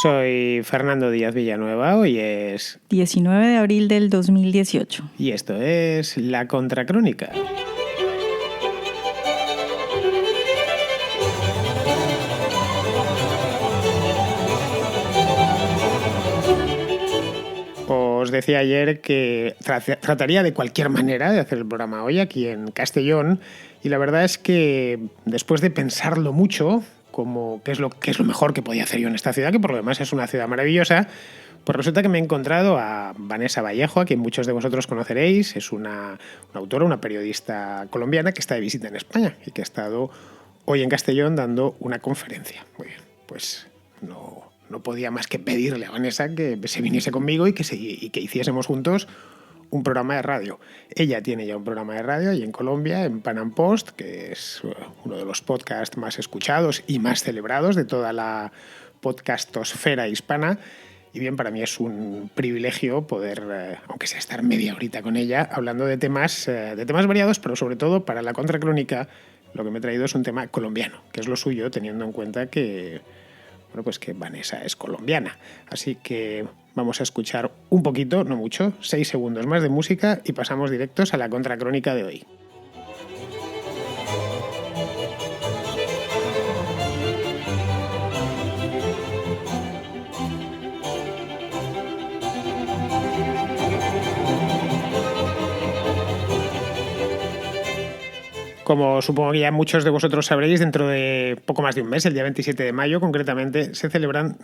Soy Fernando Díaz Villanueva, hoy es 19 de abril del 2018. y esto es La Contracrónica. Os decía ayer que trataría de cualquier manera de hacer el programa hoy aquí en Castellón, y la verdad es que después de pensarlo mucho, como qué es lo mejor que podía hacer yo en esta ciudad, que por lo demás es una ciudad maravillosa, pues resulta que me he encontrado a Vanessa Vallejo, a quien muchos de vosotros conoceréis. Es una autora, una periodista colombiana que está de visita en España y que ha estado hoy en Castellón dando una conferencia. Muy bien, pues no podía más que pedirle a Vanessa que se viniese conmigo y que hiciésemos juntos un programa de radio. Ella tiene ya un programa de radio ahí en Colombia, en Pan Am Post, que es uno de los podcasts más escuchados y más celebrados de toda la podcastosfera hispana. Y bien, para mí es un privilegio poder, aunque sea estar media horita con ella, hablando de temas variados, pero sobre todo para la Contracrónica lo que me he traído es un tema colombiano, que es lo suyo, teniendo en cuenta que Vanessa es colombiana. Así que vamos a escuchar un poquito, no mucho, 6 segundos más de música y pasamos directos a la Contracrónica de hoy. Como supongo que ya muchos de vosotros sabréis, dentro de poco más de un mes, el día 27 de mayo concretamente, se celebran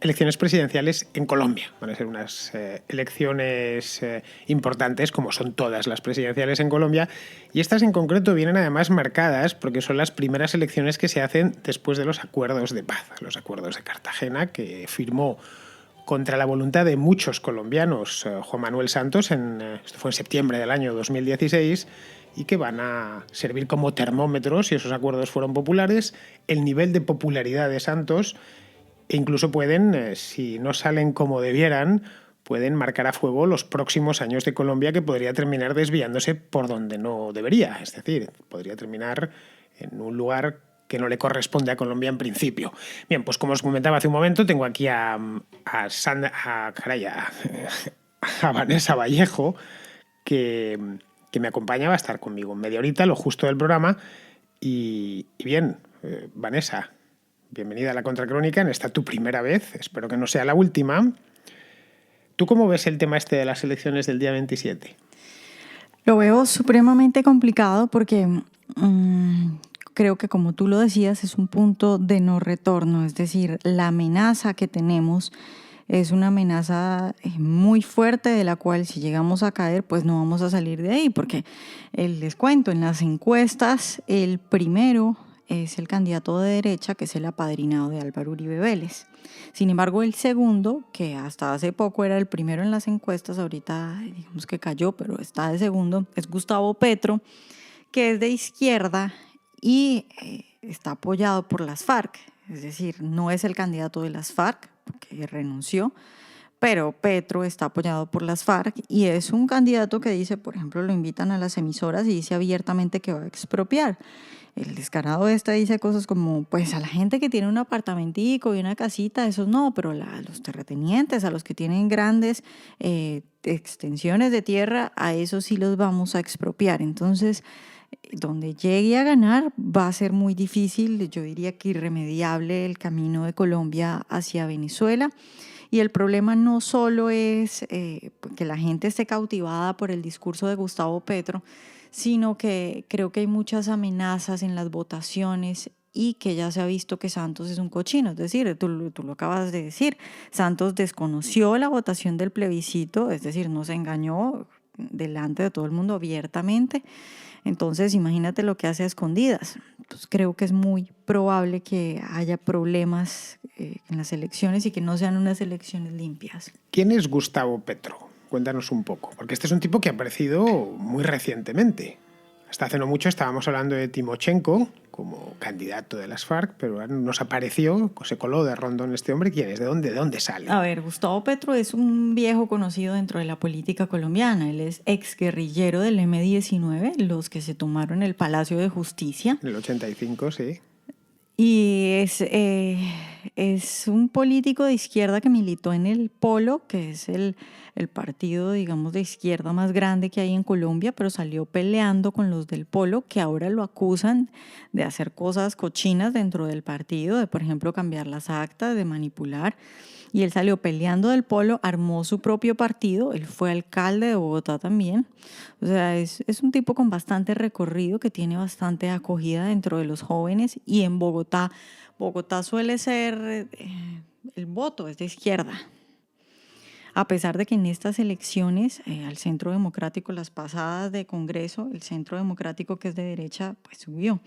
elecciones presidenciales en Colombia. Van a ser unas elecciones importantes, como son todas las presidenciales en Colombia, y estas en concreto vienen además marcadas porque son las primeras elecciones que se hacen después de los acuerdos de paz, los acuerdos de Cartagena, que firmó contra la voluntad de muchos colombianos Juan Manuel Santos, esto fue en septiembre del año 2016, y que van a servir como termómetros, si esos acuerdos fueron populares, el nivel de popularidad de Santos, e incluso pueden, si no salen como debieran, pueden marcar a fuego los próximos años de Colombia, que podría terminar desviándose por donde no debería. Es decir, podría terminar en un lugar que no le corresponde a Colombia en principio. Bien, pues como os comentaba hace un momento, tengo aquí a Vanessa Vallejo, que me acompaña, va a estar conmigo en media horita, lo justo del programa. Y bien, Vanessa, bienvenida a la Contracrónica en esta tu primera vez, espero que no sea la última. ¿Tú cómo ves el tema este de las elecciones del día 27? Lo veo supremamente complicado porque creo que, como tú lo decías, es un punto de no retorno. Es decir, la amenaza que tenemos es una amenaza muy fuerte, de la cual, si llegamos a caer, pues no vamos a salir de ahí, porque les cuento, en las encuestas el primero es el candidato de derecha, que es el apadrinado de Álvaro Uribe Vélez. Sin embargo, el segundo, que hasta hace poco era el primero en las encuestas, ahorita digamos que cayó, pero está de segundo, es Gustavo Petro, que es de izquierda y está apoyado por las FARC. Es decir, no es el candidato de las FARC, porque renunció, pero Petro está apoyado por las FARC y es un candidato que dice, por ejemplo, lo invitan a las emisoras y dice abiertamente que va a expropiar. El descarado dice cosas como, pues a la gente que tiene un apartamentico y una casita, esos no, pero a los terratenientes, a los que tienen grandes extensiones de tierra, a esos sí los vamos a expropiar. Entonces, donde llegue a ganar va a ser muy difícil, yo diría que irremediable, el camino de Colombia hacia Venezuela. Y el problema no solo es que la gente esté cautivada por el discurso de Gustavo Petro, sino que creo que hay muchas amenazas en las votaciones y que ya se ha visto que Santos es un cochino. Es decir, tú lo acabas de decir, Santos desconoció la votación del plebiscito, es decir, nos engañó delante de todo el mundo abiertamente. Entonces, imagínate lo que hace a escondidas. Pues creo que es muy probable que haya problemas en las elecciones y que no sean unas elecciones limpias. ¿Quién es Gustavo Petro? Cuéntanos un poco, porque este es un tipo que ha aparecido muy recientemente. Hasta hace no mucho estábamos hablando de Timochenko como candidato de las FARC, pero nos apareció, se coló de rondón este hombre. ¿Quién es? ¿De dónde sale? A ver, Gustavo Petro es un viejo conocido dentro de la política colombiana. Él es exguerrillero del M-19, los que se tomaron el Palacio de Justicia. En el 85, sí. Y es es un político de izquierda que militó en el Polo, que es el partido, digamos, de izquierda más grande que hay en Colombia, pero salió peleando con los del Polo, que ahora lo acusan de hacer cosas cochinas dentro del partido, de, por ejemplo, cambiar las actas, de manipular. Y él salió peleando del Polo, armó su propio partido, él fue alcalde de Bogotá también. O sea, es un tipo con bastante recorrido, que tiene bastante acogida dentro de los jóvenes, y en Bogotá suele ser, el voto es de izquierda. A pesar de que en estas elecciones al Centro Democrático, las pasadas de Congreso, el Centro Democrático, que es de derecha, pues subió.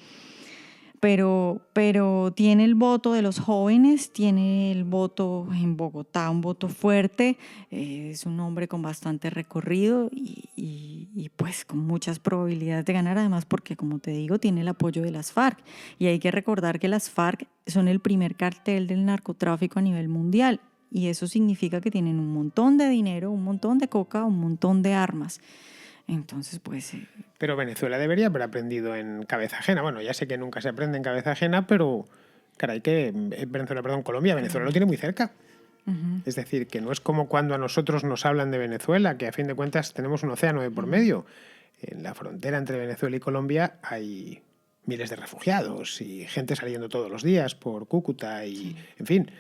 Pero tiene el voto de los jóvenes, tiene el voto en Bogotá, un voto fuerte, es un hombre con bastante recorrido y pues con muchas probabilidades de ganar, además porque, como te digo, tiene el apoyo de las FARC. Y hay que recordar que las FARC son el primer cartel del narcotráfico a nivel mundial, y eso significa que tienen un montón de dinero, un montón de coca, un montón de armas. Entonces, pues... Pero Venezuela debería haber aprendido en cabeza ajena. Bueno, ya sé que nunca se aprende en cabeza ajena, pero caray, Colombia lo tiene muy cerca. Es decir, que no es como cuando a nosotros nos hablan de Venezuela, que a fin de cuentas tenemos un océano de por medio. En la frontera entre Venezuela y Colombia hay miles de refugiados y gente saliendo todos los días por Cúcuta y, en fin,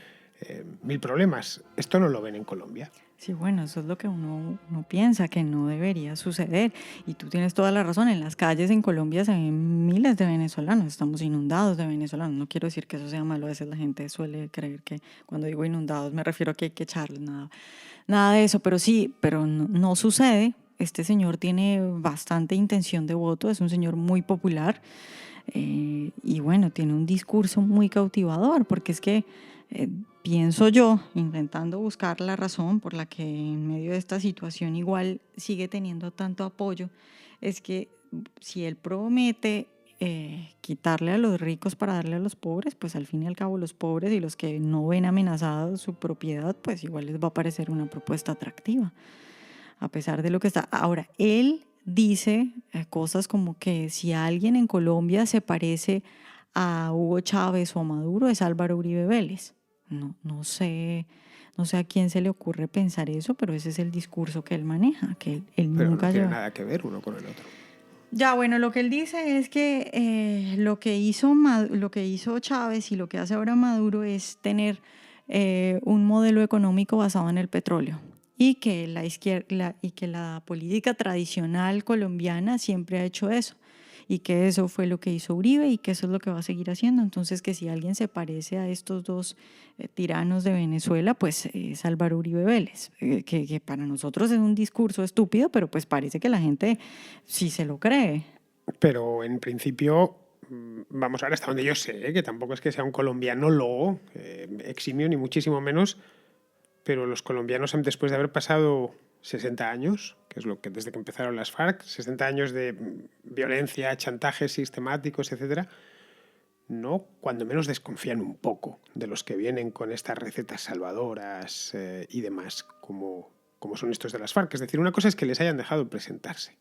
mil problemas. Esto no lo ven en Colombia. Sí, bueno, eso es lo que uno piensa que no debería suceder. Y tú tienes toda la razón. En las calles en Colombia se ven miles de venezolanos. Estamos inundados de venezolanos. No quiero decir que eso sea malo. A veces la gente suele creer que cuando digo inundados me refiero a que hay que echarles nada de eso. Pero sí, pero no sucede. Este señor tiene bastante intención de voto. Es un señor muy popular. Y bueno, tiene un discurso muy cautivador, porque es que pienso yo, intentando buscar la razón por la que en medio de esta situación igual sigue teniendo tanto apoyo, es que si él promete quitarle a los ricos para darle a los pobres, pues al fin y al cabo los pobres y los que no ven amenazada su propiedad, pues igual les va a parecer una propuesta atractiva, a pesar de lo que está. Ahora, él dice cosas como que si alguien en Colombia se parece a Hugo Chávez o a Maduro, es Álvaro Uribe Vélez. No sé a quién se le ocurre pensar eso, pero ese es el discurso que él maneja, que él pero nunca no tiene lleva. nada que ver uno con el otro. Ya, bueno, lo que él dice es que lo que hizo Chávez y lo que hace ahora Maduro es tener un modelo económico basado en el petróleo, y que la política tradicional colombiana siempre ha hecho eso, y que eso fue lo que hizo Uribe y que eso es lo que va a seguir haciendo. Entonces, que si alguien se parece a estos dos tiranos de Venezuela, pues es Álvaro Uribe Vélez, que para nosotros es un discurso estúpido, pero pues parece que la gente sí se lo cree. Pero en principio, vamos a ver, hasta donde yo sé, que tampoco es que sea un colombiano eximio, ni muchísimo menos, pero los colombianos, después de haber pasado 60 años, que es lo que desde que empezaron las FARC, 60 años de violencia, chantajes sistemáticos, etcétera, no, cuando menos desconfían un poco de los que vienen con estas recetas salvadoras y demás, como son estos de las FARC. Es decir, una cosa es que les hayan dejado presentarse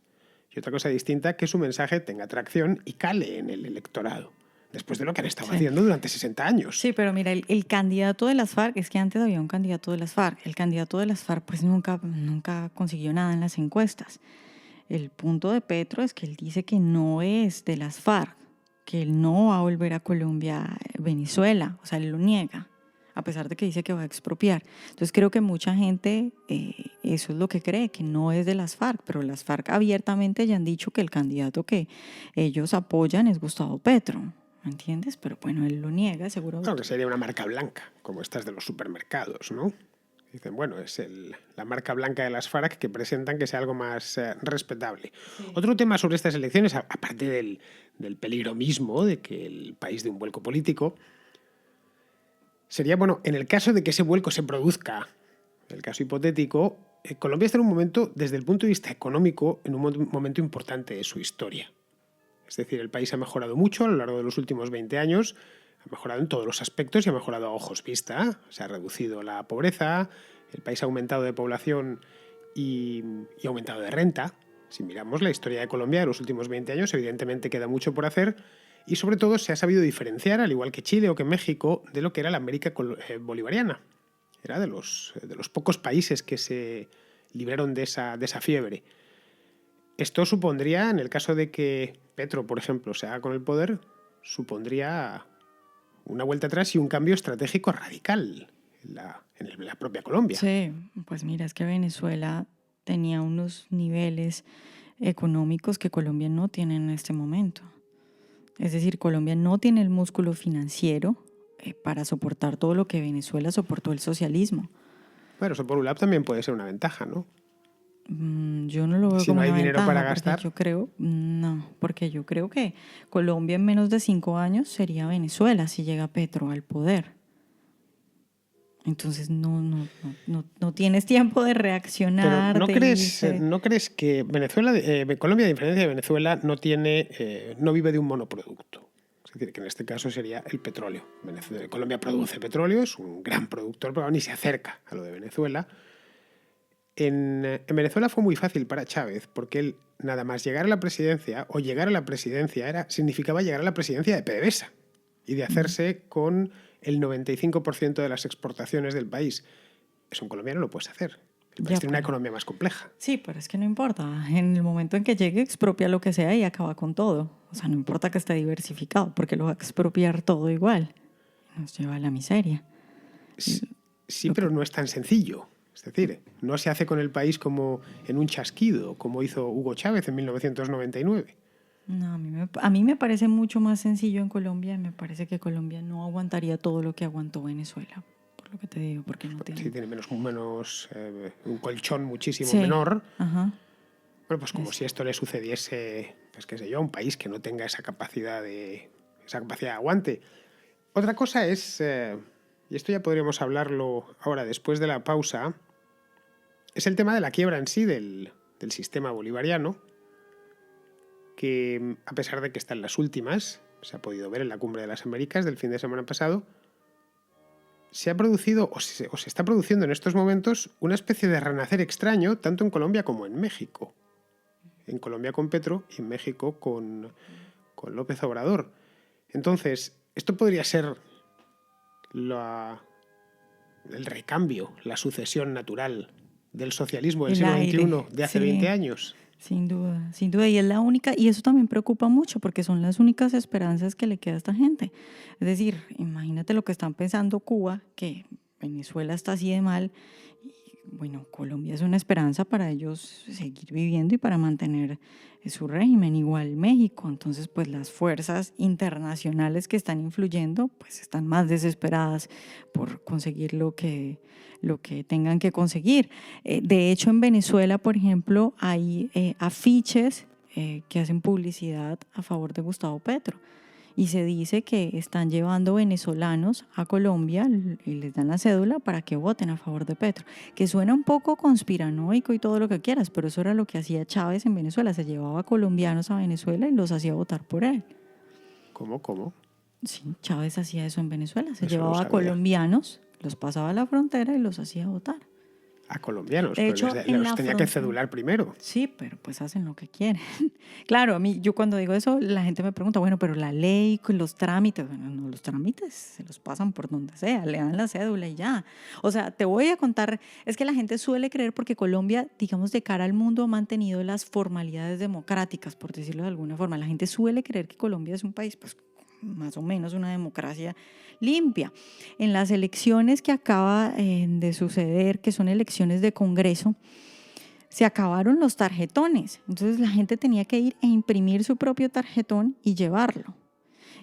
y otra cosa distinta que su mensaje tenga tracción y cale en el electorado, después de lo que han estado haciendo durante 60 años. Sí, pero mira, el candidato de las FARC, es que antes había un candidato de las FARC. El candidato de las FARC pues nunca consiguió nada en las encuestas. El punto de Petro es que él dice que no es de las FARC, que él no va a volver a Colombia, Venezuela, o sea, él lo niega, a pesar de que dice que va a expropiar. Entonces creo que mucha gente eso es lo que cree, que no es de las FARC, pero las FARC abiertamente ya han dicho que el candidato que ellos apoyan es Gustavo Petro. ¿Me entiendes? Pero bueno, él lo niega, seguro. Claro que sería una marca blanca, como estas de los supermercados, ¿no? Dicen, bueno, es la marca blanca de las FARC que presentan que sea algo más respetable. Sí. Otro tema sobre estas elecciones, aparte del peligro mismo de que el país dé un vuelco político, sería, bueno, en el caso de que ese vuelco se produzca, el caso hipotético, Colombia está en un momento, desde el punto de vista económico, en un momento importante de su historia. Es decir, el país ha mejorado mucho a lo largo de los últimos 20 años, ha mejorado en todos los aspectos y ha mejorado a ojos vista. Se ha reducido la pobreza, el país ha aumentado de población y ha aumentado de renta. Si miramos la historia de Colombia de los últimos 20 años, evidentemente queda mucho por hacer Y sobre todo se ha sabido diferenciar, al igual que Chile o que México, de lo que era la América bolivariana. Era de los pocos países que se libraron de esa fiebre. Esto supondría, en el caso de que Petro, por ejemplo, se haga con el poder, supondría una vuelta atrás y un cambio estratégico radical en la propia Colombia. Sí, pues mira, es que Venezuela tenía unos niveles económicos que Colombia no tiene en este momento. Es decir, Colombia no tiene el músculo financiero para soportar todo lo que Venezuela soportó el socialismo. Bueno, eso por un lado también puede ser una ventaja, ¿no? Yo no lo veo Si como no hay una dinero ventaja, para porque gastar. yo creo que Colombia en menos de 5 años sería Venezuela si llega Petro al poder. Entonces no tienes tiempo de reaccionar. Pero irse. ¿no crees que Colombia, a diferencia de Venezuela, no vive de un monoproducto? Es decir, que en este caso sería el petróleo. Colombia produce petróleo, es un gran productor, pero ni se acerca a lo de Venezuela. En Venezuela fue muy fácil para Chávez, porque él nada más llegar a la presidencia, o llegar a la presidencia, significaba llegar a la presidencia de PDVSA y de hacerse con el 95% de las exportaciones del país. Eso en Colombia no lo puedes hacer. El país tiene una economía más compleja. Sí, pero es que no importa. En el momento en que llegue, expropia lo que sea y acaba con todo. O sea, no importa que esté diversificado, porque lo va a expropiar todo igual. Nos lleva a la miseria. Sí, pero no es tan sencillo. Es decir, no se hace con el país como en un chasquido, como hizo Hugo Chávez en 1999. No, a mí me parece mucho más sencillo en Colombia. Me parece que Colombia no aguantaría todo lo que aguantó Venezuela. Por lo que te digo, porque no tiene... Sí, tiene un colchón muchísimo Sí, menor. ajá. Bueno, pues como si esto le sucediese, pues qué sé yo, a un país que no tenga esa capacidad de aguante. Otra cosa es, y esto ya podríamos hablarlo ahora después de la pausa, es el tema de la quiebra en sí del sistema bolivariano, que a pesar de que está en las últimas, se ha podido ver en la Cumbre de las Américas del fin de semana pasado, se ha producido o se está produciendo en estos momentos una especie de renacer extraño tanto en Colombia como en México. En Colombia con Petro y en México con López Obrador. Entonces, esto podría ser el recambio, la sucesión natural del socialismo del siglo XXI de hace 20 años. Sin duda, sin duda. Y es la única, y eso también preocupa mucho porque son las únicas esperanzas que le queda a esta gente. Es decir, imagínate lo que están pensando Cuba, que Venezuela está así de mal. Y, bueno, Colombia es una esperanza para ellos seguir viviendo y para mantener su régimen, igual México. Entonces, pues las fuerzas internacionales que están influyendo, pues están más desesperadas por conseguir lo que tengan que conseguir. De hecho, en Venezuela, por ejemplo, hay afiches que hacen publicidad a favor de Gustavo Petro. Y se dice que están llevando venezolanos a Colombia y les dan la cédula para que voten a favor de Petro. Que suena un poco conspiranoico y todo lo que quieras, pero eso era lo que hacía Chávez en Venezuela. Se llevaba colombianos a Venezuela y los hacía votar por él. ¿Cómo? Sí, Chávez hacía eso en Venezuela. Se llevaba a colombianos, los pasaba a la frontera y los hacía votar. A colombianos, de hecho, pero los tenía que cedular primero. Sí, pero pues hacen lo que quieren. Claro, yo cuando digo eso, la gente me pregunta, bueno, pero la ley, los trámites, bueno, no, los trámites se los pasan por donde sea, le dan la cédula y ya. O sea, te voy a contar, es que la gente suele creer porque Colombia, digamos, de cara al mundo ha mantenido las formalidades democráticas, por decirlo de alguna forma. La gente suele creer que Colombia es un país, pues, más o menos una democracia limpia. En las elecciones que acaba de suceder, que son elecciones de Congreso, se acabaron los tarjetones. Entonces la gente tenía que ir e imprimir su propio tarjetón y llevarlo.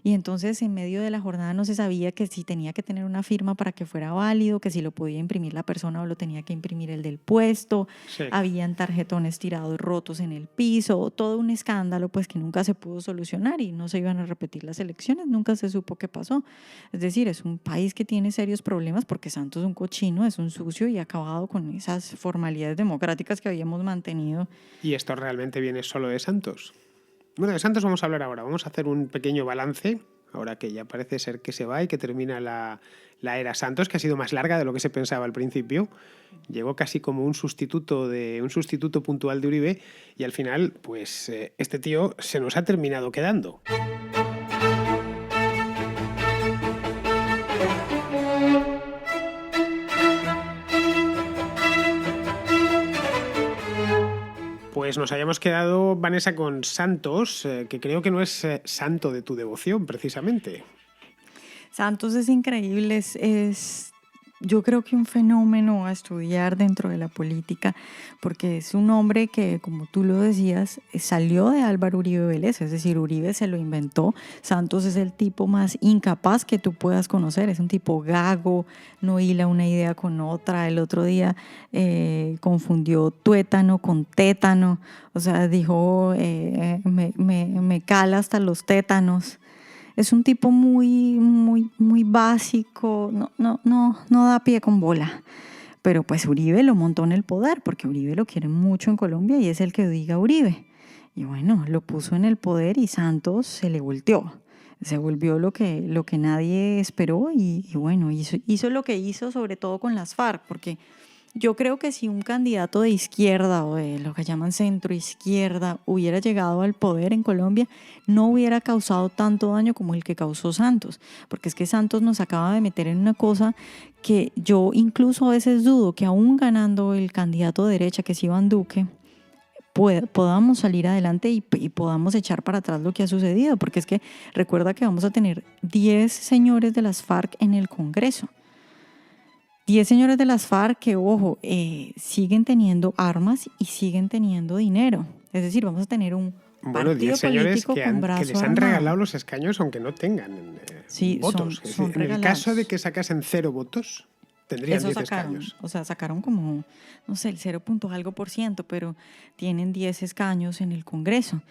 Y entonces en medio de la jornada no se sabía que si tenía que tener una firma para que fuera válido, que si lo podía imprimir la persona o lo tenía que imprimir el del puesto. Sí. Habían tarjetones tirados rotos en el piso, todo un escándalo pues que nunca se pudo solucionar y no se iban a repetir las elecciones, nunca se supo qué pasó. Es decir, es un país que tiene serios problemas porque Santos es un cochino, es un sucio y ha acabado con esas formalidades democráticas que habíamos mantenido. ¿Y esto realmente viene solo de Santos? Bueno, de Santos vamos a hablar ahora. Vamos a hacer un pequeño balance, ahora que ya parece ser que se va y que termina la era Santos, que ha sido más larga de lo que se pensaba al principio. Llegó casi como un sustituto puntual de Uribe y al final, pues este tío se nos ha terminado quedando. Pues nos habíamos quedado, Vanessa, con Santos, que creo que no es santo de tu devoción, precisamente. Santos es increíble, yo creo que un fenómeno a estudiar dentro de la política, porque es un hombre que, como tú lo decías, salió de Álvaro Uribe Vélez, es decir, Uribe se lo inventó. Santos es el tipo más incapaz que tú puedas conocer, es un tipo gago, no hila una idea con otra. El otro día confundió tuétano con tétano, o sea, dijo, me cala hasta los tétanos. Es un tipo muy básico, no da pie con bola. Pero pues Uribe lo montó en el poder, porque Uribe lo quiere mucho en Colombia y es el que diga Uribe. Y bueno, lo puso en el poder y Santos se le volteó. Se volvió lo que nadie esperó y bueno, hizo lo que hizo, sobre todo con las FARC, porque yo creo que si un candidato de izquierda o de lo que llaman centro izquierda hubiera llegado al poder en Colombia, no hubiera causado tanto daño como el que causó Santos, porque es que Santos nos acaba de meter en una cosa que yo incluso a veces dudo que aún ganando el candidato de derecha, que es Iván Duque, podamos salir adelante y podamos echar para atrás lo que ha sucedido, porque es que recuerda que vamos a tener 10 señores de las FARC en el Congreso. 10 señores de las FARC que, ojo, siguen teniendo armas y siguen teniendo dinero. Es decir, vamos a tener un partido 10 señores político con brazo que les han armado. regalado los escaños aunque no tengan Sí, votos. son en el caso de que sacasen 0 votos, tendrían 10 escaños. O sea, sacaron como, no sé, el 0. algo por ciento, pero tienen 10 escaños en el Congreso.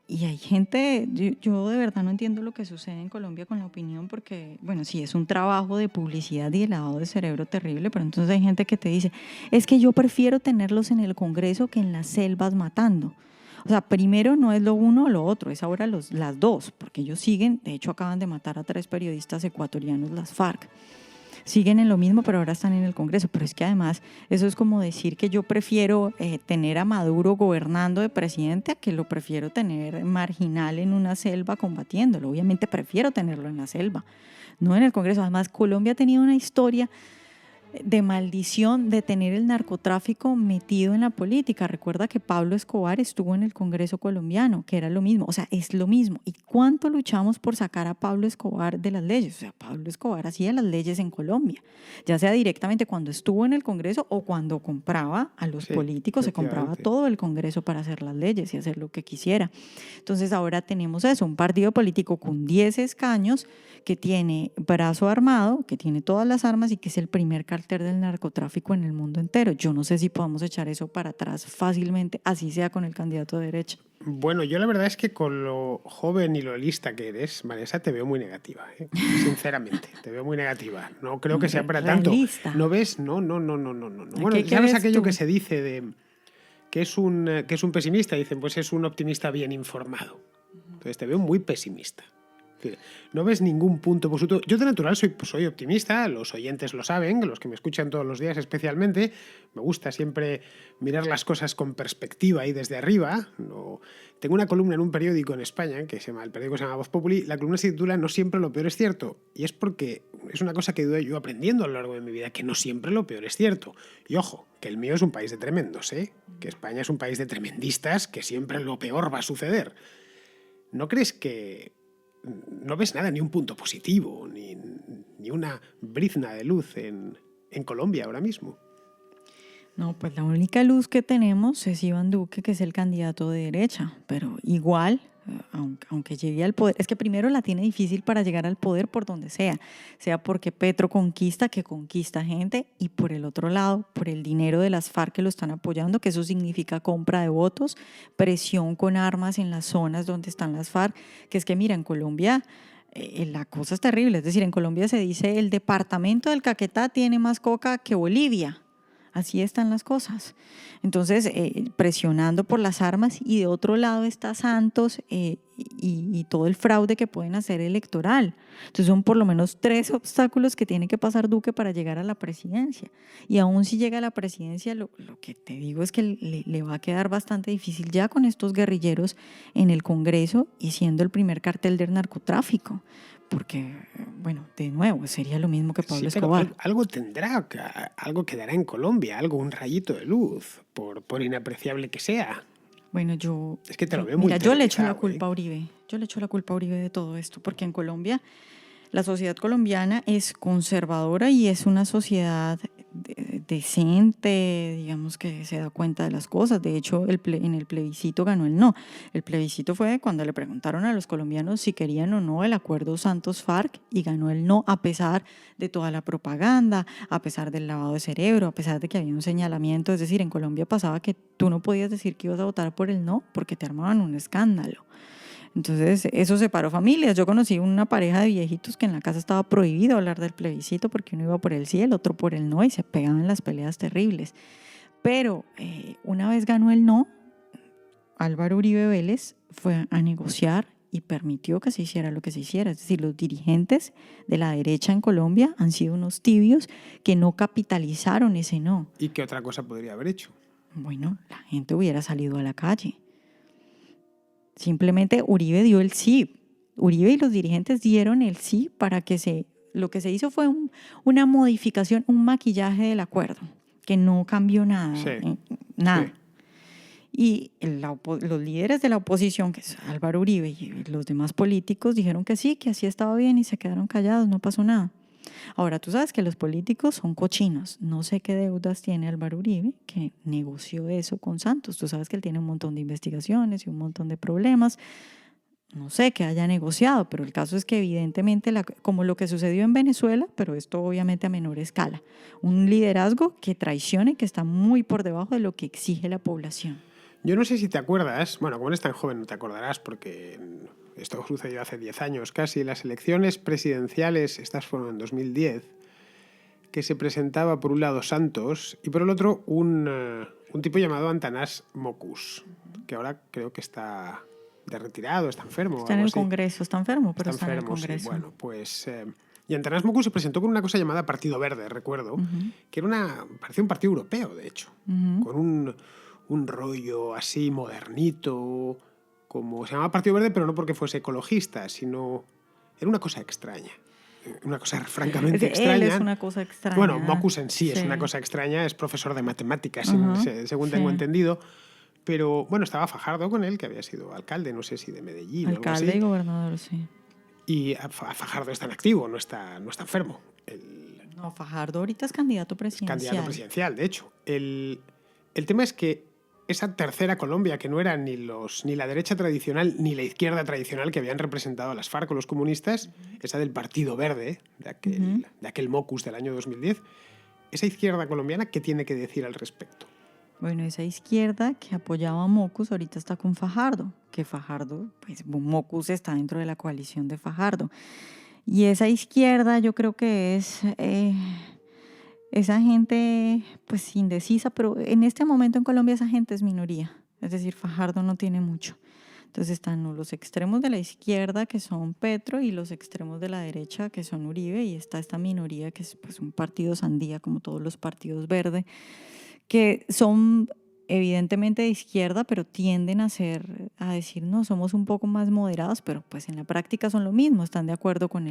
Y hay gente, yo de verdad no entiendo lo que sucede en Colombia con la opinión, porque, bueno, sí, es un trabajo de publicidad y de lavado de cerebro terrible, pero entonces hay gente que te dice, es que yo prefiero tenerlos en el Congreso que en las selvas matando. O sea, primero no es lo uno o lo otro, es ahora las dos, porque ellos siguen, de hecho acaban de matar a 3 periodistas ecuatorianos, las FARC. Siguen en lo mismo, pero ahora están en el Congreso. Pero es que además eso es como decir que yo prefiero tener a Maduro gobernando de presidente a que lo prefiero tener marginal en una selva combatiéndolo. Obviamente prefiero tenerlo en la selva, no en el Congreso. Además, Colombia ha tenido una historia de maldición de tener el narcotráfico metido en la política. Recuerda que Pablo Escobar estuvo en el Congreso colombiano, que era lo mismo, o sea, es lo mismo. ¿Y cuánto luchamos por sacar a Pablo Escobar de las leyes? O sea, Pablo Escobar hacía las leyes en Colombia, ya sea directamente cuando estuvo en el Congreso o cuando compraba a los políticos, se compraba todo el Congreso para hacer las leyes y hacer lo que quisiera. Entonces ahora tenemos eso, un partido político con 10 escaños que tiene brazo armado, que tiene todas las armas y que es el primer cartel del narcotráfico en el mundo entero. Yo no sé si podamos echar eso para atrás fácilmente, así sea con el candidato de derecha. Bueno, yo la verdad es que con lo joven y lo lista que eres, Vanessa, te veo muy negativa, sinceramente, te veo muy negativa. No creo que sea para tanto. ¿No ves? No. Bueno, ¿sabes aquello que se dice de que es un pesimista? Dicen, pues es un optimista bien informado. Entonces te veo muy pesimista. No ves ningún punto positivo. Yo de natural soy optimista, los oyentes lo saben, los que me escuchan todos los días especialmente. Me gusta siempre mirar las cosas con perspectiva y desde arriba. Tengo una columna en un periódico en España, el periódico se llama Voz Populi. La columna se titula No siempre lo peor es cierto. Y es porque es una cosa que he ido yo aprendiendo a lo largo de mi vida, que no siempre lo peor es cierto. Y ojo, que el mío es un país de tremendos, que España es un país de tremendistas, que siempre lo peor va a suceder. ¿No crees que no ves nada, ni un punto positivo, ni una brizna de luz en Colombia ahora mismo? No, pues la única luz que tenemos es Iván Duque, que es el candidato de derecha, pero igual, aunque llegue al poder, es que primero la tiene difícil para llegar al poder por donde sea porque Petro conquista, que conquista gente, y por el otro lado, por el dinero de las FARC que lo están apoyando, que eso significa compra de votos, presión con armas en las zonas donde están las FARC, que es que mira, en Colombia la cosa es terrible, es decir, en Colombia se dice el departamento del Caquetá tiene más coca que Bolivia. Así están las cosas. Entonces, presionando por las armas, y de otro lado está Santos y todo el fraude que pueden hacer electoral. Entonces son por lo menos 3 obstáculos que tiene que pasar Duque para llegar a la presidencia. Y aún si llega a la presidencia, lo que te digo es que le va a quedar bastante difícil ya con estos guerrilleros en el Congreso y siendo el primer cartel del narcotráfico. porque, bueno, de nuevo, sería lo mismo que Pablo Sí, pero Escobar. algo tendrá, algo quedará en Colombia, un rayito de luz, por inapreciable que sea. Bueno, Es que te lo veo muy mira, yo le echo la televisado, culpa a Uribe. Yo le echo la culpa a Uribe de todo esto, porque en Colombia la sociedad colombiana es conservadora y es una sociedad decente, digamos que se da cuenta de las cosas. De hecho, en el plebiscito ganó el no. El plebiscito fue cuando le preguntaron a los colombianos si querían o no el acuerdo Santos-FARC y ganó el no a pesar de toda la propaganda, a pesar del lavado de cerebro, a pesar de que había un señalamiento. Es decir, en Colombia pasaba que tú no podías decir que ibas a votar por el no porque te armaban un escándalo. Entonces, eso separó familias. Yo conocí una pareja de viejitos que en la casa estaba prohibido hablar del plebiscito porque uno iba por el sí, el otro por el no y se pegaban las peleas terribles. Pero una vez ganó el no, Álvaro Uribe Vélez fue a negociar y permitió que se hiciera lo que se hiciera. Es decir, los dirigentes de la derecha en Colombia han sido unos tibios que no capitalizaron ese no. ¿Y qué otra cosa podría haber hecho? Bueno, la gente hubiera salido a la calle. Simplemente Uribe dio el sí. Uribe y los dirigentes dieron el sí para que lo que se hizo fue una modificación, un maquillaje del acuerdo, que no cambió nada. Sí. Nada. Sí. Y los líderes de la oposición, que es Álvaro Uribe y los demás políticos, dijeron que sí, que así estaba bien y se quedaron callados, no pasó nada. Ahora, tú sabes que los políticos son cochinos. No sé qué deudas tiene Álvaro Uribe, que negoció eso con Santos. Tú sabes que él tiene un montón de investigaciones y un montón de problemas. No sé qué haya negociado, pero el caso es que evidentemente, como lo que sucedió en Venezuela, pero esto obviamente a menor escala, un liderazgo que traiciona y que está muy por debajo de lo que exige la población. Yo no sé si te acuerdas, bueno, como eres tan joven no te acordarás porque esto sucedió hace 10 años casi, las elecciones presidenciales, estas fueron en 2010, que se presentaba por un lado Santos y por el otro un tipo llamado Antanas Mockus, que ahora creo que está de retirado, está enfermo. Está en el Congreso, está enfermo, pero está en el Congreso. Sí. Bueno, pues... y Antanas Mockus se presentó con una cosa llamada Partido Verde, recuerdo, que era parecía un partido europeo, de hecho, con un rollo así modernito, como se llamaba Partido Verde, pero no porque fuese ecologista, sino era una cosa extraña. Una cosa francamente extraña. Él es una cosa extraña. Bueno, Mockus en sí es una cosa extraña, es profesor de matemáticas, según tengo entendido. Pero bueno, estaba Fajardo con él, que había sido alcalde, no sé si de Medellín. Alcalde o algo así. Y gobernador, sí. Y Fajardo está en activo, no está enfermo. No, Fajardo ahorita es candidato presidencial. Candidato presidencial, de hecho. El tema es que esa tercera Colombia, que no era ni la derecha tradicional ni la izquierda tradicional que habían representado a las FARC o los comunistas, esa del Partido Verde, de aquel Mockus del año 2010, esa izquierda colombiana, ¿qué tiene que decir al respecto? Bueno, esa izquierda que apoyaba a Mockus ahorita está con Fajardo, que Fajardo, pues Mockus está dentro de la coalición de Fajardo. Y esa izquierda yo creo que es esa gente pues indecisa, pero en este momento en Colombia esa gente es minoría, es decir, Fajardo no tiene mucho. Entonces están los extremos de la izquierda, que son Petro, y los extremos de la derecha, que son Uribe, y está esta minoría, que es pues un partido sandía, como todos los partidos verdes, que son evidentemente de izquierda, pero tienden a decir, no, somos un poco más moderados, pero pues en la práctica son lo mismo, están de acuerdo con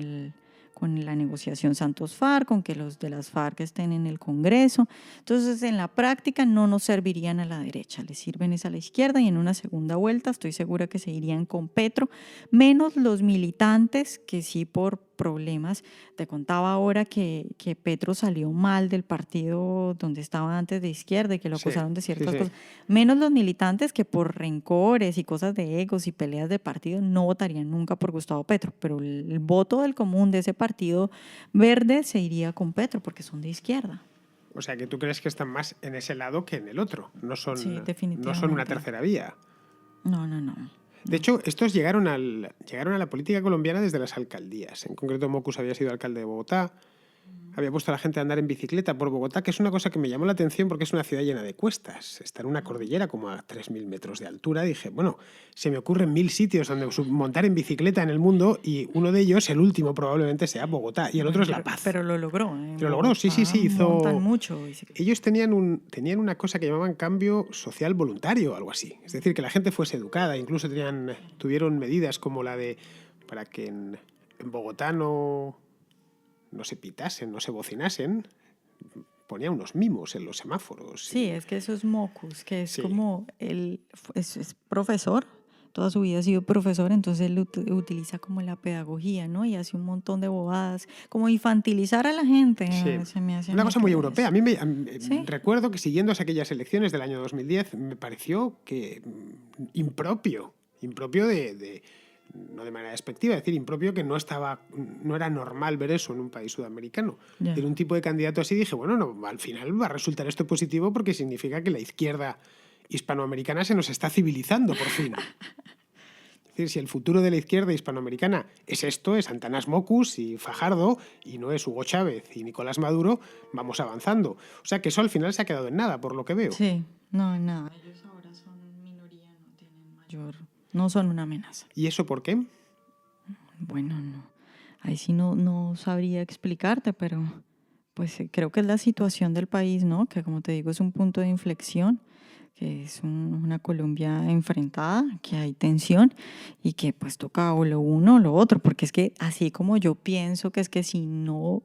la negociación Santos-FARC, con que los de las FARC estén en el Congreso. Entonces, en la práctica no nos servirían a la derecha, les sirven es a la izquierda, y en una segunda vuelta estoy segura que se irían con Petro, menos los militantes que sí por problemas. Te contaba ahora que Petro salió mal del partido donde estaba antes de izquierda y que lo acusaron de ciertas cosas. Menos los militantes que por rencores y cosas de egos y peleas de partido no votarían nunca por Gustavo Petro, pero el voto del común de ese partido verde se iría con Petro porque son de izquierda. O sea, que tú crees que están más en ese lado que en el otro. No son, sí, definitivamente. No son una tercera vía. No. De hecho, estos llegaron a la política colombiana desde las alcaldías. En concreto, Mockus había sido alcalde de Bogotá, había puesto a la gente a andar en bicicleta por Bogotá, que es una cosa que me llamó la atención porque es una ciudad llena de cuestas. Está en una cordillera como a 3.000 metros de altura. Dije, bueno, se me ocurren 1.000 sitios donde montar en bicicleta en el mundo y uno de ellos, el último probablemente sea Bogotá y el otro es La Paz. Pero lo logró. Lo logró, sí. Montan mucho. Ellos tenían una cosa que llamaban cambio social voluntario o algo así. Es decir, que la gente fuese educada. Incluso tuvieron medidas como la de para que en Bogotá no se pitasen, no se bocinasen, ponía unos mimos en los semáforos. Sí, es que eso es mocus, que es Sí. como él es profesor, toda su vida ha sido profesor, entonces él utiliza como la pedagogía, ¿no? Y hace un montón de bobadas, como infantilizar a la gente. Sí. Se me hace a Una mí cosa que muy es- europea. Sí. Recuerdo que siguiendo aquellas elecciones del año 2010 me pareció que impropio no de manera despectiva, es decir, impropio que no era normal ver eso en un país sudamericano. Ya. Era un tipo de candidato así, dije, bueno, no, al final va a resultar esto positivo porque significa que la izquierda hispanoamericana se nos está civilizando por fin. Es decir, si el futuro de la izquierda hispanoamericana es esto, es Antanas Mockus y Fajardo, y no es Hugo Chávez y Nicolás Maduro, vamos avanzando. O sea que eso al final se ha quedado en nada, por lo que veo. Sí, no, nada. Ellos ahora son minoría, no tienen mayor, no son una amenaza. ¿Y eso por qué? Bueno, no. Ahí sí no sabría explicarte, pero pues creo que es la situación del país, ¿no? Que como te digo es un punto de inflexión, que es una Colombia enfrentada, que hay tensión y que pues toca o lo uno o lo otro, porque es que así como yo pienso que es que si no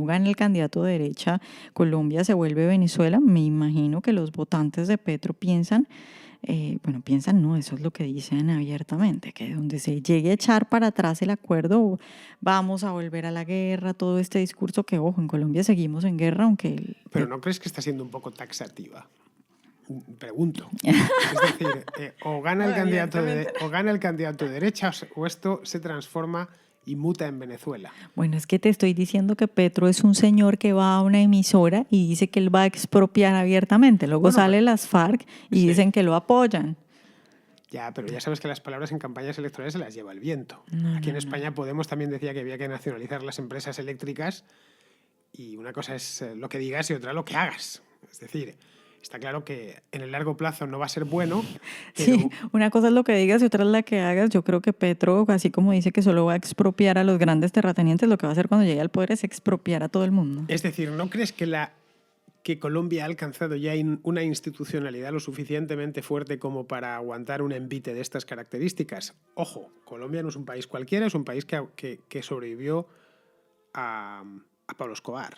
gana el candidato de derecha, Colombia se vuelve Venezuela, me imagino que los votantes de Petro piensan no, eso es lo que dicen abiertamente, que donde se llegue a echar para atrás el acuerdo, vamos a volver a la guerra, todo este discurso que, ojo, en Colombia seguimos en guerra, aunque... ¿Pero no crees que está siendo un poco taxativa? Pregunto. Es decir, o gana el candidato de derecha o esto se transforma y muta en Venezuela. Bueno, es que te estoy diciendo que Petro es un señor que va a una emisora y dice que él va a expropiar abiertamente. Luego Bueno, sale las FARC y sí. dicen que lo apoyan. Ya, pero ya sabes que las palabras en campañas electorales se las lleva el viento. Aquí en España Podemos también decía que había que nacionalizar las empresas eléctricas y una cosa es lo que digas y otra lo que hagas. Es decir, está claro que en el largo plazo no va a ser bueno. Pero... Sí, una cosa es lo que digas y otra es la que hagas. Yo creo que Petro, así como dice que solo va a expropiar a los grandes terratenientes, lo que va a hacer cuando llegue al poder es expropiar a todo el mundo. Es decir, ¿no crees que Colombia ha alcanzado ya una institucionalidad lo suficientemente fuerte como para aguantar un envite de estas características? Ojo, Colombia no es un país cualquiera, es un país que sobrevivió a Pablo Escobar,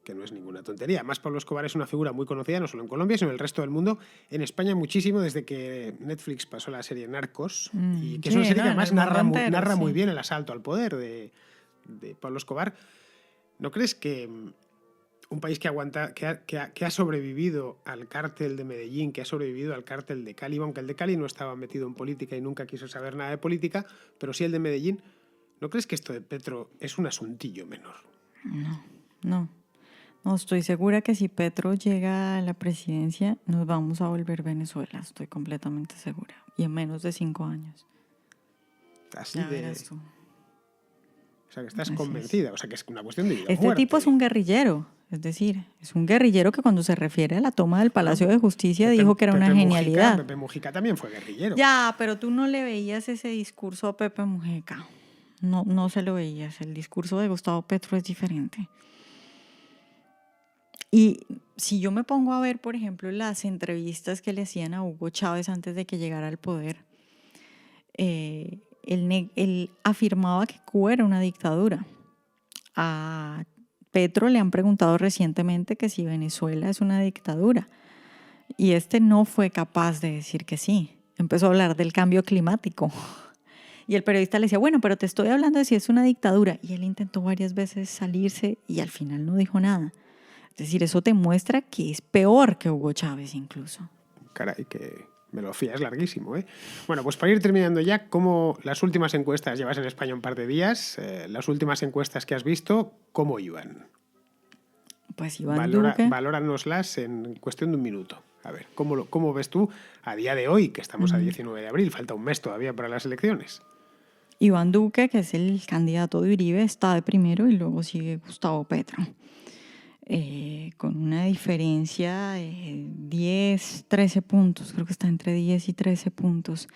que no es ninguna tontería. Además, Pablo Escobar es una figura muy conocida no solo en Colombia, sino en el resto del mundo. En España muchísimo, desde que Netflix pasó la serie Narcos, y que es una serie que además narra muy bien el asalto al poder de Pablo Escobar. ¿No crees que un país que ha sobrevivido al cártel de Medellín, que ha sobrevivido al cártel de Cali, aunque el de Cali no estaba metido en política y nunca quiso saber nada de política, pero sí el de Medellín, ¿no crees que esto de Petro es un asuntillo menor? No, estoy segura que si Petro llega a la presidencia, nos vamos a volver Venezuela. Estoy completamente segura. Y en menos de 5 años. Así ya de... verás tú. O sea, que estás convencida. O sea, que es una cuestión de vida o Este muerte. tipo es un guerrillero. Es decir, es un guerrillero que cuando se refiere a la toma del Palacio de Justicia dijo que era una genialidad. Pepe Mujica también fue guerrillero. Ya, pero tú no le veías ese discurso a Pepe Mujica. No se lo veías. El discurso de Gustavo Petro es diferente. Y si yo me pongo a ver, por ejemplo, las entrevistas que le hacían a Hugo Chávez antes de que llegara al poder, él afirmaba que Cuba era una dictadura. A Petro le han preguntado recientemente que si Venezuela es una dictadura. Y no fue capaz de decir que sí. Empezó a hablar del cambio climático. Y el periodista le decía, bueno, pero te estoy hablando de si es una dictadura. Y él intentó varias veces salirse y al final no dijo nada. Es decir, eso te muestra que es peor que Hugo Chávez incluso. Caray, que me lo fías larguísimo, ¿eh? Bueno, pues para ir terminando ya, ¿cómo las últimas encuestas, llevas en España un par de días, las últimas encuestas que has visto, cómo iban? Pues Iván Duque... Valóranoslas en cuestión de un minuto. A ver, ¿cómo ves tú a día de hoy, que estamos a 19 de abril, falta un mes todavía para las elecciones? Iván Duque, que es el candidato de Uribe, está de primero y luego sigue Gustavo Petro. Con una diferencia de 10, 13 puntos, creo que está entre 10 y 13 puntos,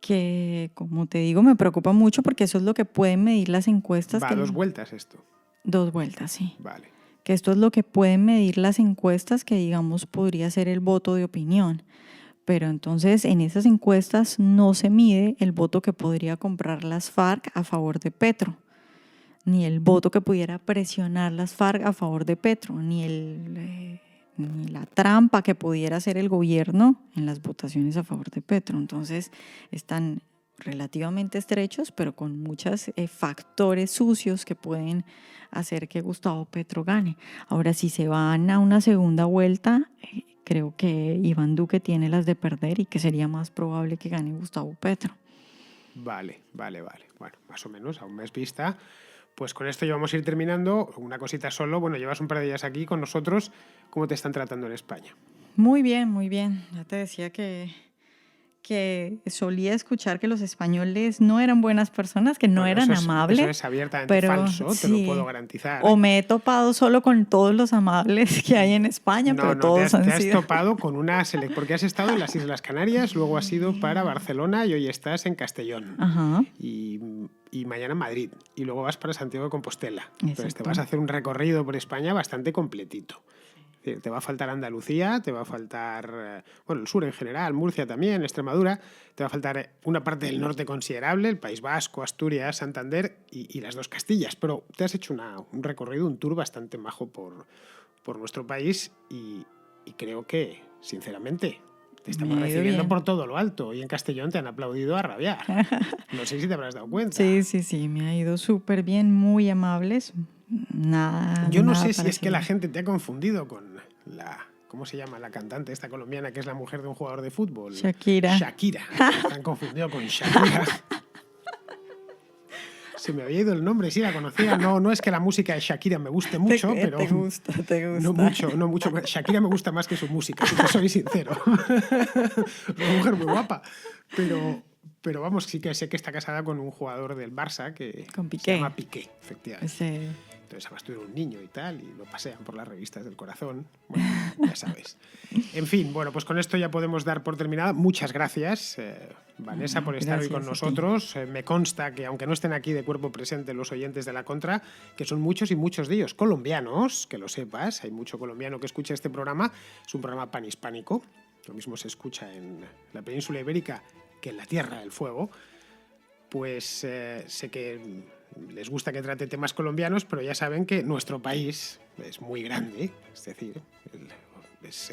que como te digo me preocupa mucho porque eso es lo que pueden medir las encuestas. Va a 2 vueltas esto. 2 vueltas, sí. Vale. Que esto es lo que pueden medir las encuestas, que digamos podría ser el voto de opinión. Pero entonces en esas encuestas no se mide el voto que podría comprar las FARC a favor de Petro, ni el voto que pudiera presionar las FARC a favor de Petro, ni la trampa que pudiera hacer el gobierno en las votaciones a favor de Petro. Entonces están relativamente estrechos, pero con muchos factores sucios que pueden hacer que Gustavo Petro gane. Ahora, si se van a una segunda vuelta, creo que Iván Duque tiene las de perder y que sería más probable que gane Gustavo Petro. Vale. Bueno, más o menos, a un mes vista. Pues con esto ya vamos a ir terminando. Una cosita solo. Bueno, llevas un par de días aquí con nosotros. ¿Cómo te están tratando en España? Muy bien, muy bien. Ya te decía que solía escuchar que los españoles no eran buenas personas, que no eran amables. Eso es abiertamente falso, te lo puedo garantizar. O me he topado solo con todos los amables que hay en España, pero todos han sido... te has topado con una porque has estado en las Islas Canarias, luego has ido para Barcelona y hoy estás en Castellón. Ajá. Y mañana en Madrid. Y luego vas para Santiago de Compostela. Entonces te vas a hacer un recorrido por España bastante completito. Te va a faltar Andalucía, te va a faltar el sur en general, Murcia también, Extremadura, te va a faltar una parte del norte considerable, el País Vasco, Asturias, Santander y las dos Castillas. Pero te has hecho un recorrido, un tour bastante majo por nuestro país y creo que, sinceramente, te estamos recibiendo por todo lo alto. Y en Castellón te han aplaudido a rabiar. No sé si te habrás dado cuenta. Sí, me ha ido súper bien, muy amables. Yo no sé si es que la gente te ha confundido con ¿cómo se llama? La cantante esta colombiana que es la mujer de un jugador de fútbol. Shakira. Te han confundido con Shakira. Se me había ido el nombre, sí la conocía. No es que la música de Shakira me guste mucho, pero... Te gusta. No mucho. Shakira me gusta más que su música, si te soy sincero. Es una mujer muy guapa, pero vamos, sí que sé que está casada con un jugador del Barça que se llama Piqué, efectivamente. Sí. Entonces además tuvieron un niño y tal, y lo pasean por las revistas del corazón. Bueno, ya sabéis. En fin, bueno, pues con esto ya podemos dar por terminada. Muchas gracias, Vanessa, por estar hoy con nosotros. Me consta que, aunque no estén aquí de cuerpo presente los oyentes de La Contra, que son muchos y muchos de ellos colombianos, que lo sepas, hay mucho colombiano que escucha este programa. Es un programa panhispánico. Lo mismo se escucha en la península ibérica que en la Tierra del Fuego. Pues sé que les gusta que trate temas colombianos, pero ya saben que nuestro país es muy grande, es decir, es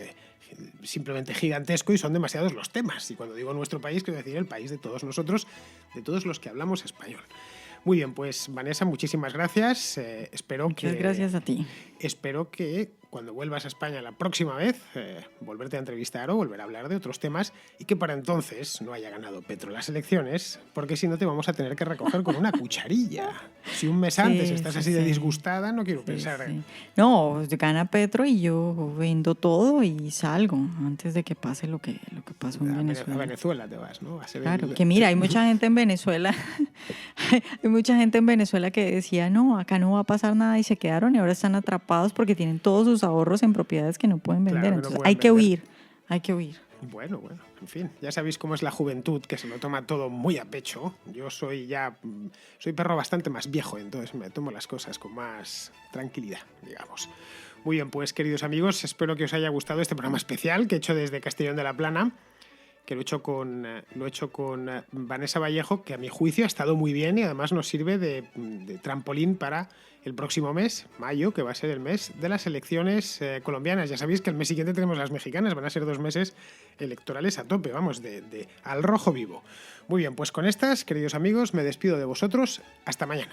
simplemente gigantesco y son demasiados los temas. Y cuando digo nuestro país, quiero decir el país de todos nosotros, de todos los que hablamos español. Muy bien, pues Vanessa, muchísimas gracias. Muchas gracias a ti. Espero que cuando vuelvas a España la próxima vez, volverte a entrevistar o volver a hablar de otros temas y que para entonces no haya ganado Petro las elecciones, porque si no te vamos a tener que recoger con una cucharilla. Si un mes antes estás así de disgustada, no quiero pensar... No, gana Petro y yo vendo todo y salgo antes de que pase lo que pasó en Venezuela. A Venezuela te vas, ¿no? Claro, que mira, hay mucha gente en Venezuela, que decía, no, acá no va a pasar nada y se quedaron y ahora están atrapados porque tienen todos sus ahorros en propiedades que no pueden vender. Claro, entonces hay que huir. Bueno, en fin, ya sabéis cómo es la juventud, que se lo toma todo muy a pecho. Yo soy perro bastante más viejo, entonces me tomo las cosas con más tranquilidad, digamos. Muy bien, pues queridos amigos, espero que os haya gustado este programa especial que he hecho desde Castellón de la Plana, que lo he hecho con Vanessa Vallejo, que a mi juicio ha estado muy bien y además nos sirve de trampolín para el próximo mes, mayo, que va a ser el mes de las elecciones colombianas. Ya sabéis que el mes siguiente tenemos las mexicanas, van a ser 2 meses electorales a tope, vamos, al rojo vivo. Muy bien, pues con estas, queridos amigos, me despido de vosotros. Hasta mañana.